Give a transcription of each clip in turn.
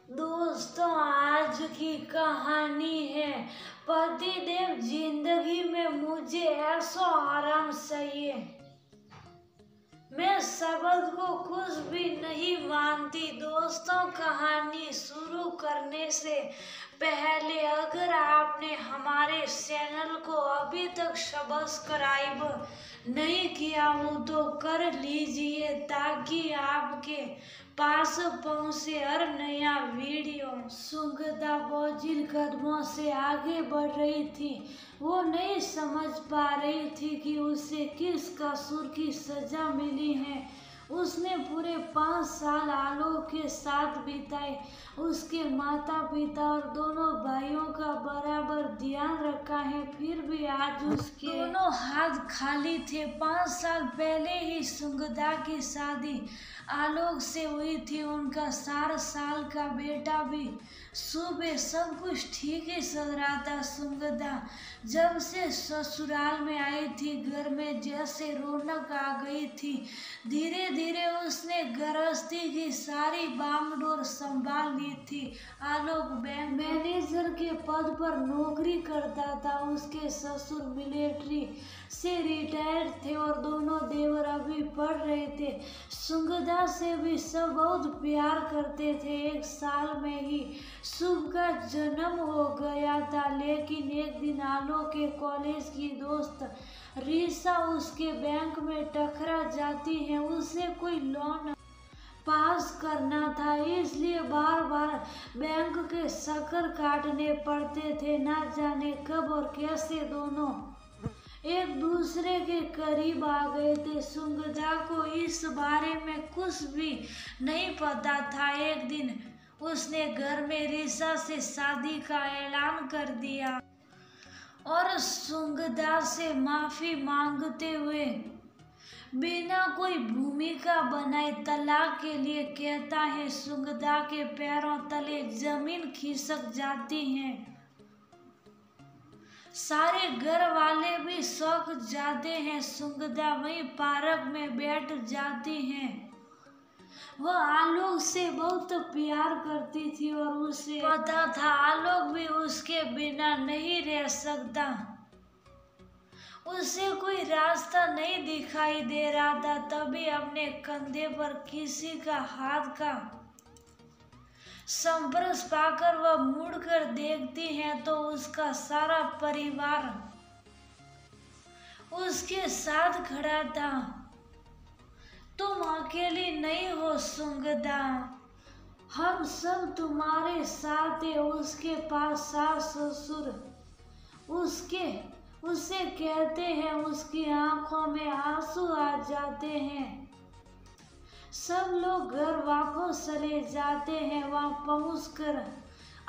दोस्तों, आज की कहानी है पतिदेव जिंदगी में मुझे ऐसो आराम चाहिए। मैं शब्द को कुछ भी नहीं मानती। दोस्तों, कहानी शुरू करने से पहले अगर आपने हमारे चैनल को अभी तक सब्सक्राइब नहीं किया हो तो कर लीजिए ताकि आपके पास पहुंचे हर नया वीडियो। सुगंधा बोझिल कदमों से आगे बढ़ रही थी। वो नहीं समझ पा रही थी कि उसे किस कसूर की सजा मिली है। उसने पूरे 5 साल आलोक के साथ बिताए। उसके माता पिता और दोनों भाइयों का बराबर ध्यान रखा है, फिर भी आज उसके दोनों हाथ खाली थे। 5 साल पहले ही सुगंधा की शादी आलोक से हुई थी। उनका 4 साल का बेटा भी। सुबह सब कुछ ठीक ही चल रहा था। सुगंधा जब से ससुराल में आई थी, घर में जैसे रौनक आ गई थी। धीरे धीरे उसने गृहस्थी की सारी बागडोर संभाल ली थी। आलोक बैंक मैनेजर के पद पर नौकरी करता था। उसके ससुर मिलिट्री से रिटायर थे और दोनों देवर अभी पढ़ रहे थे। सुगंधा से भी सब बहुत प्यार करते थे। 1 साल में ही शुभ का जन्म हो गया था, लेकिन एक दिन आलोक के कॉलेज की दोस्त रीसा उसके बैंक में टकरा जाती है। उसे कोई लोन पास करना था, इसलिए बार बार बैंक के चक्कर काटने पड़ते थे। ना जाने कब और कैसे दोनों एक दूसरे के करीब आ गए थे। सुगंधा को इस बारे में कुछ भी नहीं पता था। एक दिन उसने घर में रीसा से शादी का ऐलान कर दिया और सुगंधा से माफी मांगते हुए बिना कोई भूमिका बनाए तलाक के लिए कहता है। सुगंधा के पैरों तले जमीन खिसक जाती है। सारे घर वाले भी शौक जाते हैं। सुगंधा वहीं पार्क में बैठ जाती हैं। वह आलोक से बहुत प्यार करती थी और उसे पता था आलोक भी उसके बिना नहीं रह सकता। उसे कोई रास्ता नहीं दिखाई दे रहा था। तभी अपने कंधे पर किसी का हाथ का संपर्क पाकर वह मुड़कर देखती है तो उसका सारा परिवार उसके साथ खड़ा था। तुम अकेली नहीं हो सुगंधा, हम सब तुम्हारे साथ हैं। उसके पास सास ससुर उसे कहते हैं। उसकी आंखों में आंसू आ जाते हैं। सब लोग घर वापस चले जाते हैं। वहां पहुंचकर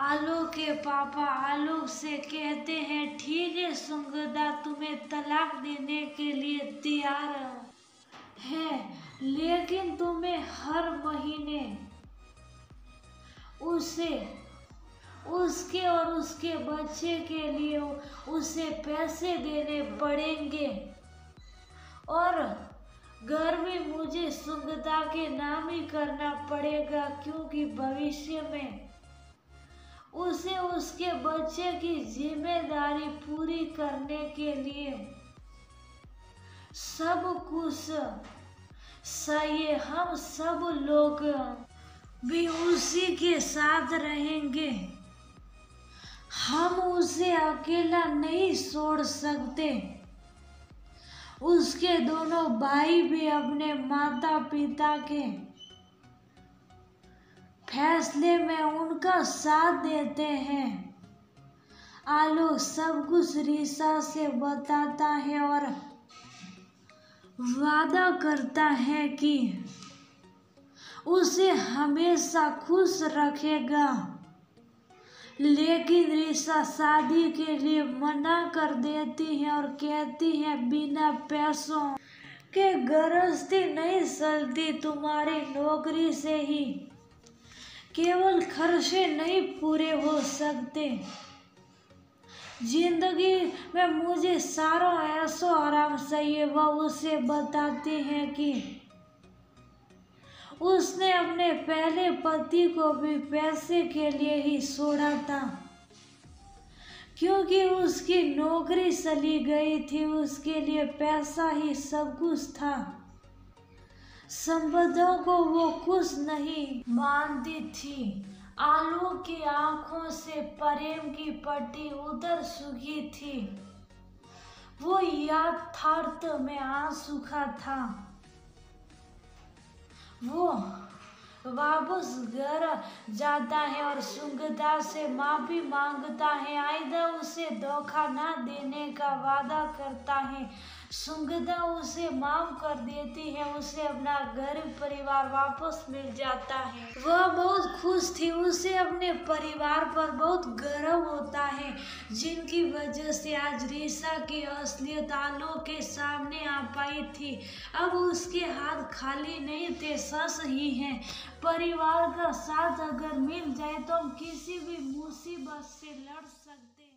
आलोक के पापा आलोक से कहते हैं, ठीक है सुगंधा, तुम्हें तलाक देने के लिए तैयार है, लेकिन तुम्हें हर महीने उसके और उसके बच्चे के लिए उसे पैसे देने पड़ेंगे और घर भी मुझे सुगंधा के नाम ही करना पड़ेगा, क्योंकि भविष्य में उसे उसके बच्चे की जिम्मेदारी पूरी करने के लिए सब कुछ चाहिए। हम सब लोग भी उसी के साथ रहेंगे। हम उसे अकेला नहीं छोड़ सकते। उसके दोनों भाई भी अपने माता पिता के फैसले में उनका साथ देते हैं। आलोक सब कुछ रीसा से बताता है और वादा करता है कि उसे हमेशा खुश रखेगा, लेकिन रीसा शादी के लिए मना कर देती है और कहती है, बिना पैसों के गृहस्थी नहीं चलती। तुम्हारी नौकरी से ही केवल खर्चे नहीं पूरे हो सकते। जिंदगी में मुझे सारा ऐसो आराम चाहिए। वह उसे बताते हैं कि उसने अपने पहले पति को भी पैसे के लिए ही छोड़ा था, क्योंकि उसकी नौकरी चली गई थी। उसके लिए पैसा ही सब कुछ था। संबंधों को वो कुछ नहीं मानती थी। आलोक की आंखों से प्रेम की पट्टी उतर चुकी थी। वो यथार्थ में आ चुका था। वो वापस घर जाता है और सुगंधा से माफी मांगता है। आयदा उसे धोखा न देने का वादा करता है। सुगंधा उसे माफ कर देती है। उसे अपना घर परिवार वापस मिल जाता है। वह बहुत खुश थी। उसे अपने परिवार पर बहुत गर्व होता है, जिनकी वजह से आज रीशा की असलियत आलोक के सामने आ पाई थी। अब उसके हाथ खाली नहीं थे, सच ही है। परिवार का साथ अगर मिल जाए तो हम किसी भी मुसीबत से लड़ सकते हैं।